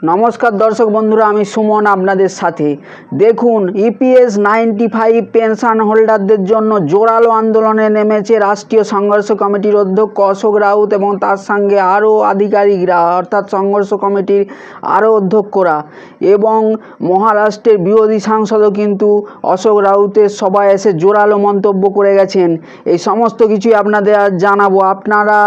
নমস্কার দর্শক বন্ধুরা, আমি সুমন আপনাদের সাথে। দেখুন, ইপিএস 95 পেনশন হোল্ডারদের জন্য জোরালো আন্দোলনে নেমেছে রাষ্ট্রীয় সংঘর্ষ কমিটির অধ্যক্ষ অশোক রাউত এবং তার সঙ্গে আরও আধিকারিকরা, অর্থাৎ সংঘর্ষ কমিটির আরও অধ্যক্ষরা এবং মহারাষ্ট্রের বিরোধী সাংসদও কিন্তু অশোক রাউতের সভায় এসে জোরালো মন্তব্য করে গেছেন। এই সমস্ত কিছুই আপনাদের আজ জানাবো। আপনারা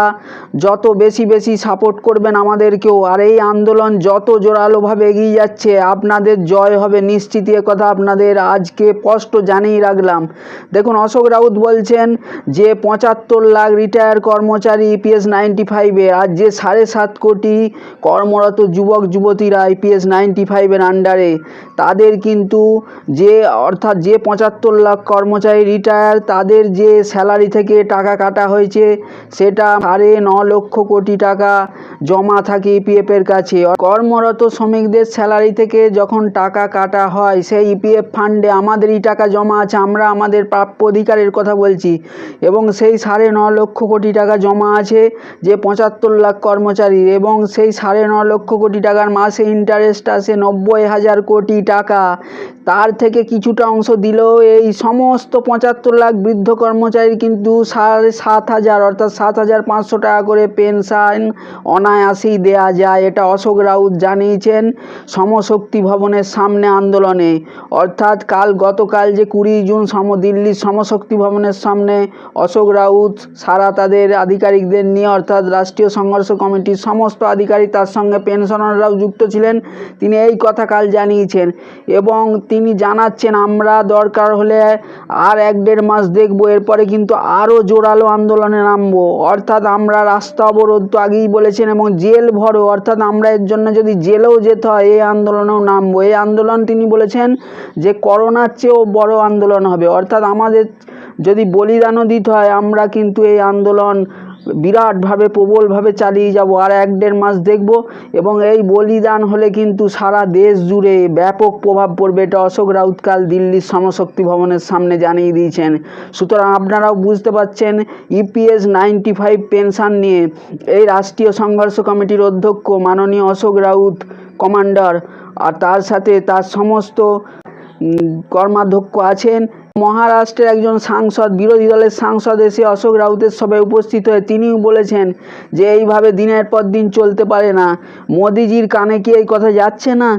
যত বেশি সাপোর্ট করবেন আমাদেরকেও, আর এই আন্দোলন যত জোরালোভাবে এগিয়ে যাচ্ছে আপনাদের জয় হবে নিশ্চিত, এ কথা আপনাদের আজকে স্পষ্ট জানিয়ে রাখলাম। দেখুন, অশোক রাউত বলছেন যে 75 লাখ রিটায়ার কর্মচারী ইপিএস 95-এ, আর যে 7.5 কোটি কর্মরত যুবক যুবতীরা ইপিএস 95-এর আন্ডারে, তাদের কিন্তু অর্থাৎ যে 75 লাখ কর্মচারী রিটায়ার, তাদের যে স্যালারি থেকে টাকা কাটা হয়েছে সেটা 9.5 লক্ষ কোটি টাকা জমা থাকে ইপিএফের কাছে। কর্মরত শ্রমিকদের স্যালারি থেকে যখন টাকা কাটা হয় সেই ইপিএফ ফান্ডে আমাদেরই টাকা জমা আছে। আমরা আমাদের প্রাপ্য অধিকারের কথা বলছি এবং সেই 9.5 লক্ষ কোটি টাকা জমা আছে যে 75 লাখ কর্মচারী, এবং সেই 9.5 লক্ষ কোটি টাকার মাসে ইন্টারেস্ট আসে 90,000 কোটি টাকা। তার থেকে কিছুটা অংশ দিলেও এই সমস্ত 75 লাখ বৃদ্ধ কর্মচারীর কিন্তু 7,500 অর্থাৎ 7,500 টাকা করে পেনশন অনায়াসেই দেয়া যায়। এটা অশোক রাউত জানিয়েছেন সমশক্তি ভবনের সামনে আন্দোলনে, অর্থাৎ গতকাল যে 20 জুন দিল্লির সমশক্তি ভবনের সামনে অশোক রাউত তাদের আধিকারিকদের নিয়ে, অর্থাৎ রাষ্ট্রীয় সংঘর্ষ কমিটির সমস্ত আধিকারিক, তার সঙ্গে পেনশনাররাও যুক্ত ছিলেন। তিনি এই কথা কাল জানিয়েছেন এবং তিনি জানাচ্ছেন আমরা দরকার হলে আর 1-1.5 মাস দেখব, এরপরে কিন্তু আরও জোরালো আন্দোলনে নামবো। অর্থাৎ আমরা রাস্তা অবরোধ তো আগেই বলেছেন এবং জেল ভরো, অর্থাৎ আমরা এর জন্য যদি জেলেও যেতে হয় এই আন্দোলনেও নামবো। এই আন্দোলন তিনি বলেছেন যে করোনার চেয়েও বড় আন্দোলন হবে, অর্থাৎ আমাদের যদি বলিদানও দিতে হয় আমরা কিন্তু এই আন্দোলন বিরাটভাবে প্রবলভাবে চালিয়ে যাব, আর 1-1.5 মাস দেখব এবং এই বলিদান হলে কিন্তু সারা দেশ জুড়ে ব্যাপক প্রভাব পড়বে। এটা অশোক রাউত কাল দিল্লির সমশক্তি ভবনের সামনে জানিয়ে দিয়েছেন। সুতরাং আপনারাও বুঝতে পারছেন ইপিএস 95 পেনশন নিয়ে এই রাষ্ট্রীয় সংঘর্ষ কমিটির অধ্যক্ষ মাননীয় অশোক রাউত কমান্ডার, আর তার সাথে তার সমস্ত কর্মাধ্যক্ষ আছেন। মহারাষ্ট্রের একজন সাংসদ, বিরোধী দলের সাংসদ এসে অশোক রাউতের সভায় উপস্থিত হয়ে তিনিও বলেছেন যে এইভাবে দিনের পর দিন চলতে পারে না। মোদিজির কানে কি এই কথা যাচ্ছে না?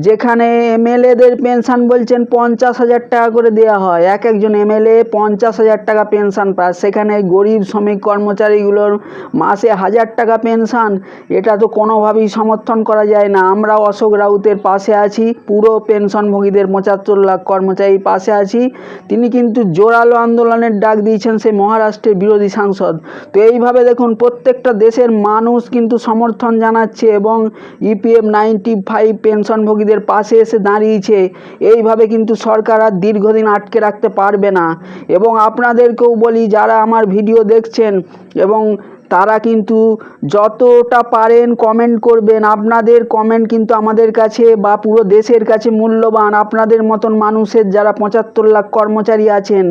যেখানে এমএলএদের পেনশন বলছেন 50,000 টাকা করে দেওয়া হয়, একজন এমএলএ 50,000 টাকা পেনশন পায়, সেখানে গরিব শ্রমিক কর্মচারীগুলোর মাসে 1,000 টাকা পেনশন, এটা তো কোনোভাবেই সমর্থন করা যায় না। আমরা অশোক রাউতের পাশে আছি, পুরো পেনশনভোগীদের 75 লাখ কর্মচারীর পাশে আছি। তিনি কিন্তু জোরালো আন্দোলনের ডাক দিয়েছেন সেই মহারাষ্ট্রের বিরোধী সাংসদ। তো এইভাবে দেখুন প্রত্যেকটা দেশের মানুষ কিন্তু সমর্থন জানাচ্ছে এবং ইপিএফ 95 পেনশনভোগীদের পাশে এসে দাঁড়িয়েছে। এইভাবে কিন্তু সরকার আর দীর্ঘদিন আটকে রাখতে পারবে না। এবং আপনাদেরকেও বলি, যারা আমার ভিডিও দেখছেন এবং তারা কিন্তু যতটা পারেন কমেন্ট করবেন। আপনাদের কমেন্ট কিন্তু আমাদের কাছে বা পুরো দেশের কাছে মূল্যবান। আপনাদের মতন মানুষের যারা 75 লাখ কর্মচারী আছেন,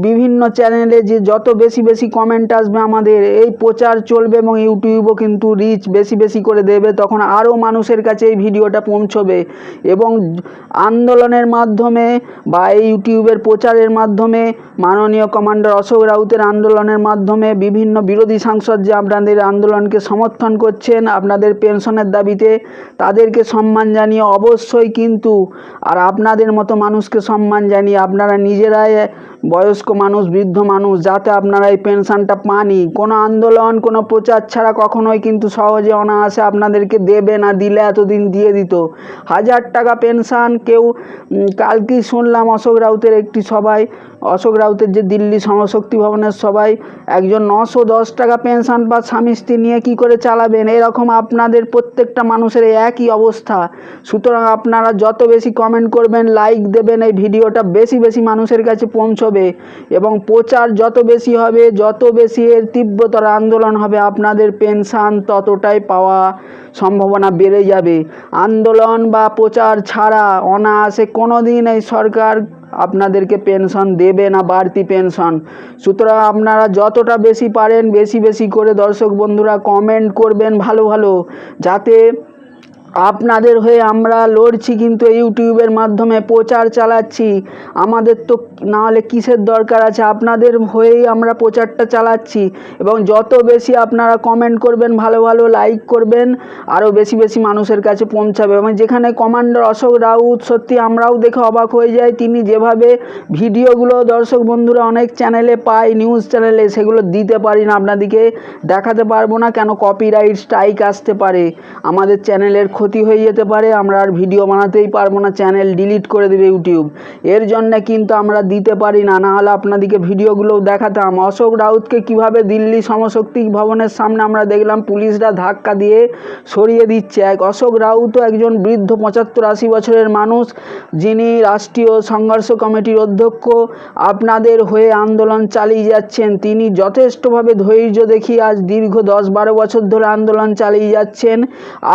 বিভিন্ন চ্যানেলে যে যত বেশি কমেন্ট আসবে আমাদের এই প্রচার চলবে এবং ইউটিউবও কিন্তু রিচ বেশি করে দেবে, তখন আরও মানুষের কাছে এই ভিডিওটা পৌঁছবে এবং আন্দোলনের মাধ্যমে বা এই ইউটিউবের প্রচারের মাধ্যমে মাননীয় কমান্ডার অশোক রাউতের আন্দোলনের মাধ্যমে বিভিন্ন বিরোধী সাংসদ যে আপনাদের আন্দোলনকে সমর্থন করছেন আপনাদের পেনশনের দাবিতে, তাদেরকে সম্মান জানিয়ে অবশ্যই কিন্তু, আর আপনাদের মতো মানুষকে সম্মান জানিয়ে আপনারা নিজেরাই বয়স্ক মানুষ, বৃদ্ধ মানুষ, যাতে আপনারা এই পেনশনটা পানই। কোনো আন্দোলন কোনো প্রচার ছাড়া কখনোই কিন্তু সহজে অনায়াসে আপনাদেরকে দেবে না, দিলে এতদিন দিয়ে দিত। 1,000 টাকা পেনশন কেউ, কালকেই শুনলাম অশোক রাউতের একটি সভায়, অশোক রাউতের যে দিল্লি সমশক্তি ভবনের সভায় একজন 910 টাকা পেনশন বা স্বামী স্ত্রী নিয়ে কী করে চালাবেন, এরকম আপনাদের প্রত্যেকটা মানুষের একই অবস্থা। সুতরাং আপনারা যত বেশি কমেন্ট করবেন, লাইক দেবেন, এই ভিডিওটা বেশি মানুষের কাছে পৌঁছবে এবং প্রচার যত বেশি হবে, যত বেশি এর তীব্রতর আন্দোলন হবে, আপনাদের পেনশন ততটাই পাওয়া সম্ভাবনা বেড়ে যাবে। আন্দোলন বা প্রচার ছাড়া অনায়াসে কোনো দিন এই সরকার আপনাদেরকে পেনশন দেবে না, বাড়তি পেনশন। সুতরাং আপনারা যতটা বেশি পারেন বেশি করে দর্শক বন্ধুরা কমেন্ট করবেন ভালো, যাতে আপনাদের হয়ে আমরা লড়ছি, কিন্তু ইউটিউবের মাধ্যমে প্রচার চালাচ্ছি। আমাদের তো না হলে কিসের দরকার আছে, আপনাদের হয়েই আমরা প্রচারটা চালাচ্ছি। এবং যত বেশি আপনারা কমেন্ট করবেন, ভালো ভালো লাইক করবেন, আরও বেশি বেশি মানুষের কাছে পৌঁছাবে। এবং যেখানে কমান্ডার অশোক রাউত, সত্যি আমরাও দেখে অবাক হয়ে যাই, তিনি যেভাবে ভিডিওগুলো দর্শক বন্ধুরা অনেক চ্যানেলে পায়, নিউজ চ্যানেলে, সেগুলো দিতে পারি না, আপনাদেরকে দেখাতে পারবো না। কেন? কপিরাইট স্ট্রাইক আসতে পারে, আমাদের চ্যানেলের ক্ষতি হয়ে যেতে পারে, আমরা আর ভিডিও বানাতেই পারবো না, চ্যানেল ডিলিট করে দেবে ইউটিউব। এর জন্য কিন্তু আমরা দিতে পারি না, না হলে আপনাদেরকে ভিডিওগুলোও দেখাতাম। অশোক রাউতকে কিভাবে দিল্লি সমশক্তি ভবনের সামনে আমরা দেখলাম পুলিশরা ধাক্কা দিয়ে সরিয়ে দিচ্ছে। অশোক রাউতও একজন বৃদ্ধ 75-80 বছরের মানুষ, যিনি রাষ্ট্রীয় সংঘর্ষ কমিটির অধ্যক্ষ, আপনাদের হয়ে আন্দোলন চালিয়ে যাচ্ছেন। তিনি যথেষ্টভাবে ধৈর্য দেখিয়ে আজ দীর্ঘ 10-12 বছর ধরে আন্দোলন চালিয়ে যাচ্ছেন।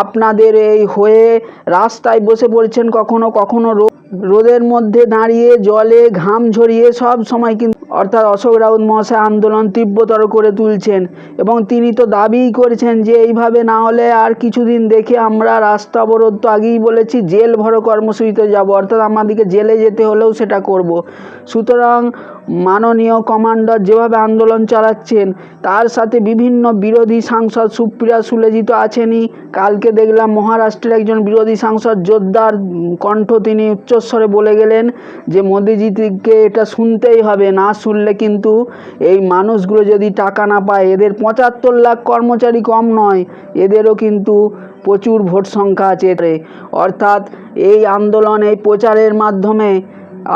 আপনাদের এই হয়ে রাস্তায় বসে পড়ছেন, কখনো কখনো রোদের মধ্যে দাঁড়িয়ে, জলে ঘাম ঝরিয়ে, সব সময় কিন্তু অর্থাৎ অশোক রাউত মহাশয় আন্দোলন তীব্রতর করে তুলছেন। এবং তিনি তো দাবিই করেছেন যে এইভাবে না হলে আর কিছুদিন দেখে আমরা রাস্তা অবরোধ, তো আগেই বলেছি, জেল ভরো কর্মসূচিতে যাব, অর্থাৎ আমাদেরকে জেলে যেতে হলেও সেটা করব। সুতরাং মাননীয় কমান্ডার যেভাবে আন্দোলন চালাচ্ছেন, তার সাথে বিভিন্ন বিরোধী সাংসদ, সুপ্রিয়া সুলেজি তো আছেনই, কালকে দেখলাম মহারাষ্ট্রের একজন বিরোধী সাংসদ জোরদার কণ্ঠ, তিনি উচ্চস্বরে বলে গেলেন যে মোদিজিকে এটা শুনতেই হবে, না শুনলে কিন্তু এই মানুষগুলো যদি টাকা না পায়, এদের 75 লাখ কর্মচারী কম নয়, এদেরও কিন্তু প্রচুর ভোট সংখ্যা আছে। অর্থাৎ এই আন্দোলন, এই প্রচারের মাধ্যমে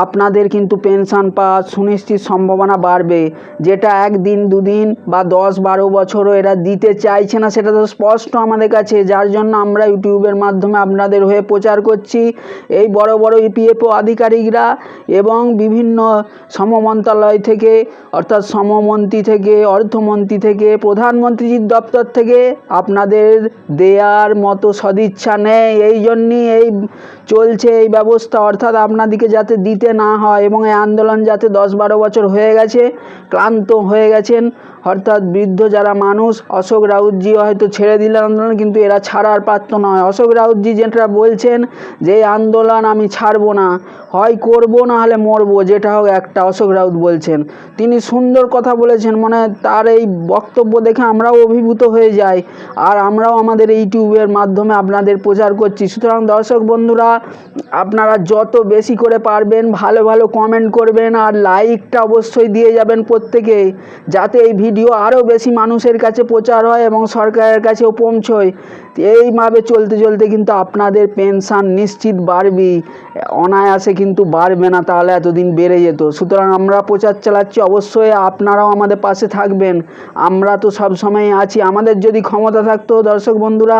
আপনাদের কিন্তু পেনশন পাওয়া সুনিশ্চিত সম্ভাবনা বাড়বে, যেটা 1 দিন 2 দিন বা 10-12 বছরও এরা দিতে চাইছে না, সেটা তো স্পষ্ট আমাদের কাছে। যার জন্য আমরা ইউটিউবের মাধ্যমে আপনাদের হয়ে প্রচার করছি। এই বড় বড় ইপিএফও আধিকারিকরা এবং বিভিন্ন সমমন্ত্রণালয় থেকে, অর্থাৎ শ্রমমন্ত্রী থেকে, অর্থমন্ত্রী থেকে, প্রধানমন্ত্রীর দপ্তর থেকে আপনাদের দেয়ার মতো সদিচ্ছা নেই। এই জন্যই এই চলছে এই ব্যবস্থা, অর্থাৎ আপনাদেরকে যাতে দিতে না হয়। এবং এই আন্দোলন যাতে 10-12 বছর হয়ে গেছে, ক্লান্ত হয়ে গেছেন, অর্থাৎ বৃদ্ধ যারা মানুষ, অশোক রাউতজি হয়তো ছেড়ে দিলেন আন্দোলন, কিন্তু এরা ছাড়ার পাত্র নয়। অশোক রাউতজি যেটা বলছেন যে এই আন্দোলন আমি ছাড়বো না, হয় করবো না হলে মরবো, যেটা হোক একটা, অশোক রাউত বলছেন। তিনি সুন্দর কথা বলেছেন, মানে তার এই বক্তব্য দেখে আমরাও অভিভূত হয়ে যাই, আর আমরাও আমাদের ইউটিউবের মাধ্যমে আপনাদের প্রচার করছি। সুতরাং দর্শক বন্ধুরা, আপনারা যত বেশি করে পারবেন ভালো ভালো কমেন্ট করবেন, আর লাইকটা অবশ্যই দিয়ে যাবেন প্রত্যেকে, যাতে এই ভিডিও আরও বেশি মানুষের কাছে প্রচার হয় এবং সরকারের কাছেও পৌঁছয়। এইভাবে চলতে চলতে কিন্তু আপনাদের পেনশন নিশ্চিত বাড়বেই, অনায়াসে কিন্তু বাড়বে না, তাহলে এতদিন বেড়ে যেত। সুতরাং আমরা প্রচার চালাচ্ছি, অবশ্যই আপনারাও আমাদের পাশে থাকবেন, আমরা তো সব সময় আছি। আমাদের যদি ক্ষমতা থাকতো দর্শক বন্ধুরা,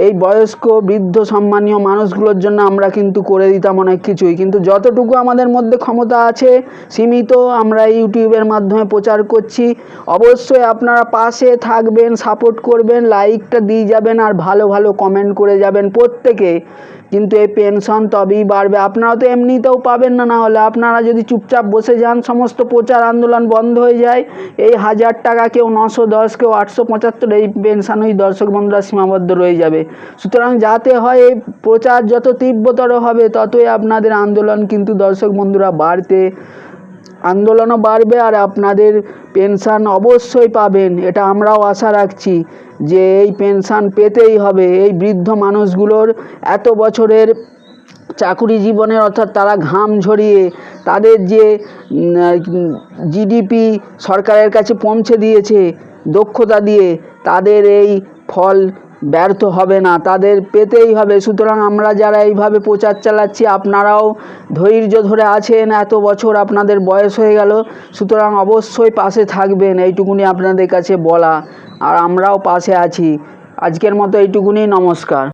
এই বয়স্ক বৃদ্ধ সম্মানীয় মানুষগুলোর জন্য আমরা কিন্তু করে দিতাম অনেক কিছুই, কিন্তু যতটুকু আমাদের মধ্যে ক্ষমতা আছে সীমিত, আমরা ইউটিউবের মাধ্যমে প্রচার করছি। অবশ্যই আপনারা পাশে থাকবেন, সাপোর্ট করবেন, লাইকটা দিয়ে যাবেন, আর ভালো ভালো কমেন্ট করে যাবেন প্রত্যেকে, কিন্তু এই পেনশন তবেই বাড়বে। আপনারা তো এমনিতেও পাবেন না, না হলে আপনারা যদি চুপচাপ বসে যান, সমস্ত প্রচার আন্দোলন বন্ধ হয়ে যায়, এই 1000 টাকা, কেউ 910, কেউ 875, এই পেনশন ওই দর্শক বন্ধুরা সীমাবদ্ধ রয়ে যাবে। সুতরাং যাতে হয় এই প্রচার যত তীব্রতর হবে, ততই আপনাদের আন্দোলন কিন্তু দর্শক বন্ধুরা আন্দোলনও বাড়বে, আর আপনাদের পেনশন অবশ্যই পাবেন, এটা আমরাও আশা রাখছি যে এই পেনশন পেতেই হবে। এই বৃদ্ধ মানুষগুলোর এত বছরের চাকুরি জীবনের, অর্থাৎ তারা ঘাম ঝরিয়ে তাদের যে জিডিপি সরকারের কাছে পৌঁছে দিয়েছে দক্ষতা দিয়ে, তাদের এই ফল ব্যর্থ হবে না, তাদের পেতেই হবে। সুতরাং আমরা যারা এইভাবে প্রচার চালাচ্ছি, আপনারাও ধৈর্য ধরে আছেন, এত বছর আপনাদের বয়স হয়ে গেল, সুতরাং অবশ্যই পাশে থাকবেন, এইটুকুনি আপনাদের কাছে বলা, আর আমরাও পাশে আছি। আজকের মতো এইটুকুনি, নমস্কার।